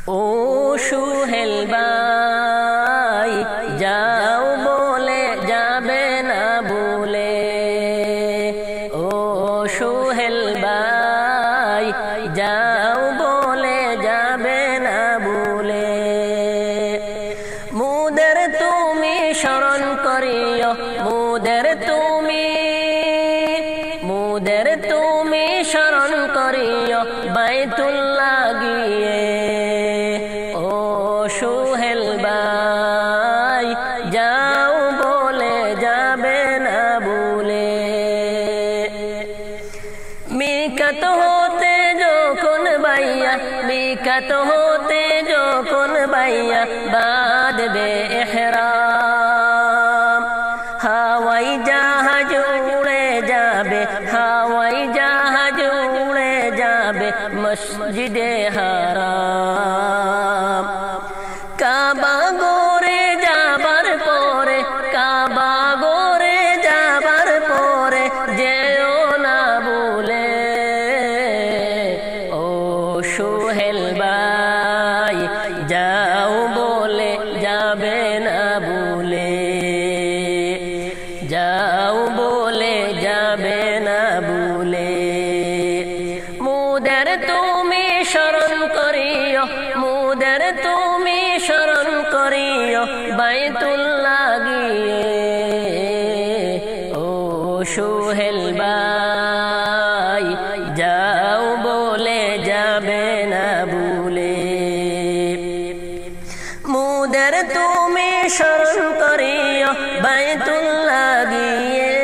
ও সুহেল ভাই যাও বলে যাবে না ভুলে, ও সুহেল ভাই যাও বলে যাবে না ভুলে। মুদের তুমি স্মরণ করিও, মুদের তুমি স্মরণ করিও বাইতুল্লাহ গিয়ে, ও সুহেল ভাই যাও বলে যাবে না ভুলে। মিকাত হতে যখন বাইয়া, মিকাত হতে যখন বাইয়া বাঁধবে ইহরাম, হাওয়াই জাহাজ উড়ে যাবে, হাওয়াই জাহাজ উড়ে যাবে মসজিদে হারাম। কাবা গোরে যাবার পরে, কাবা গোরে যাবার পরে যেও না ভুলে, ও সুহেল ভাই যাও বলে যাবে না ভুলে, যাও বলে যাবে না ভুলে। মুদের তুমি স্মরণ করিও, মুদের তুমি স্মরণ করিও বাইতুল্লাহ গিয়ে, ও সুহেল ভাই যাও বলে যাবে না ভুলে। মুদের তুমি স্মরণ করিও বাইতুল্লাহ গিয়ে,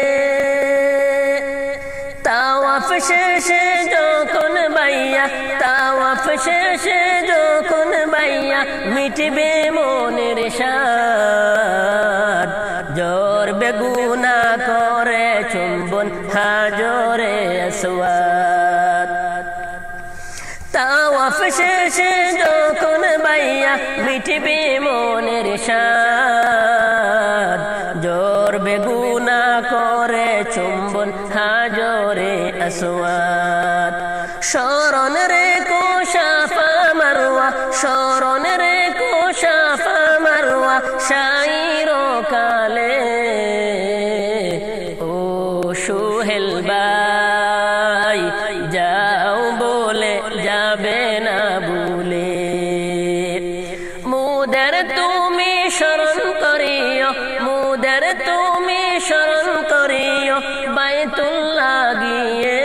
তাওয়াফ শেষে যখন বাইয়া, তাওয়াফ শেষে যখন বাইয়া মিটবে মনের সাদ, জরবে গুনাহ করে চুম্বন হাজরে আসওয়াদ। তাওয়াফ শেষে যখন বাইয়া মিটবে মনের সাদ, জরবে গুনাহ করে চুম্বন হাজরে আসওয়াদ। স্মরণ রেখো সাফা মারওয়া, স্মরণ রেখো সাফা মারওয়া সাইরো কালে, ও সুহেল ভাই যাও বলে যাবে না ভুলে। মুদের তুমি স্মরণ করিও, মুদের তুমি স্মরণ করিও বাইতুল্লাহ গিয়ে,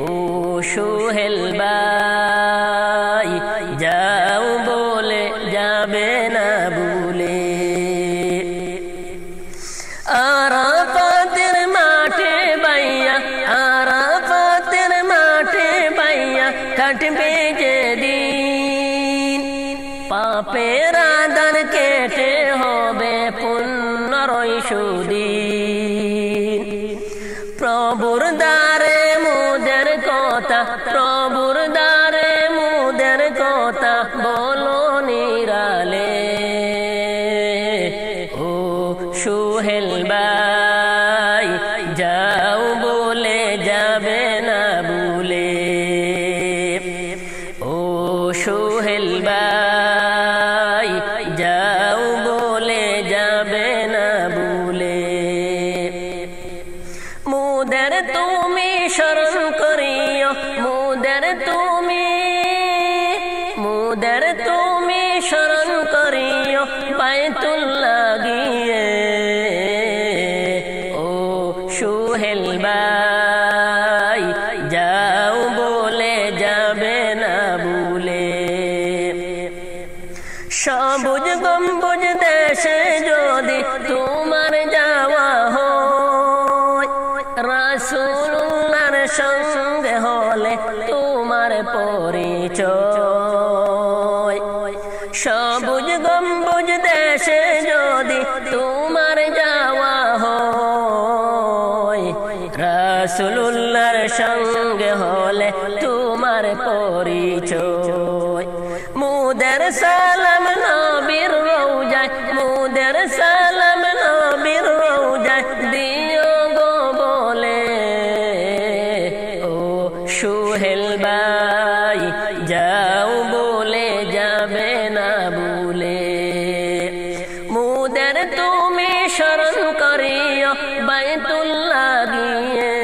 ও সুহেল ভাই যাও বলে যাবে না ভুলে। আরাফাতের মাঠে বাইয়া, আরাফাতের মাঠে বাইয়া কাটবে যেদিন, পাপের আদান কেটে হবে পুনরায় সুদিন। প্রভুর দ্বারে মুদের কথা, প্রভুর দ্বারে মুদের কথা বলো নিরালে, ও সুহেল ভাই যাও বলে যাবে না ভুলে, ও সুহেল ভাই যাও বলে যাবে না ভুলে। মুদের তুমি স্মরণ করিও, মুদের তুমি স্মরণ করিও বাইতুল্লাহ গিয়ে, ও সুহেল ভাই যাও বলে যাবে না ভুলে। সবুজ গম্বুজ দেশে যদি তোমার যাওয়া হয়, রাসূলুল্লাহর সঙ্গে হলে তোমার পরিচয়। সবুজ গম্বুজ দেশে যদি তোমার যাওয়া হয়, রাসূলুল্লাহর সঙ্গে হলে তোমার পরিচয়। মুদের সালাম নবীর রওজায়, মুদের সালাম নবীর রওজায় দিও গো বলে, ও সুহেল ভাই যাও বলে তুমি শরণ করিও বাইতুল্লাহ গিয়ে,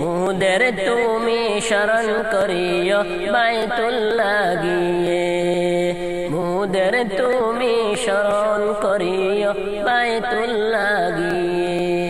মুদের তুমি শরণ করিও বাইতুল্লাহ গিয়ে, মুদের তুমি শরণ করিও বাইতুল্লাহ গিয়ে।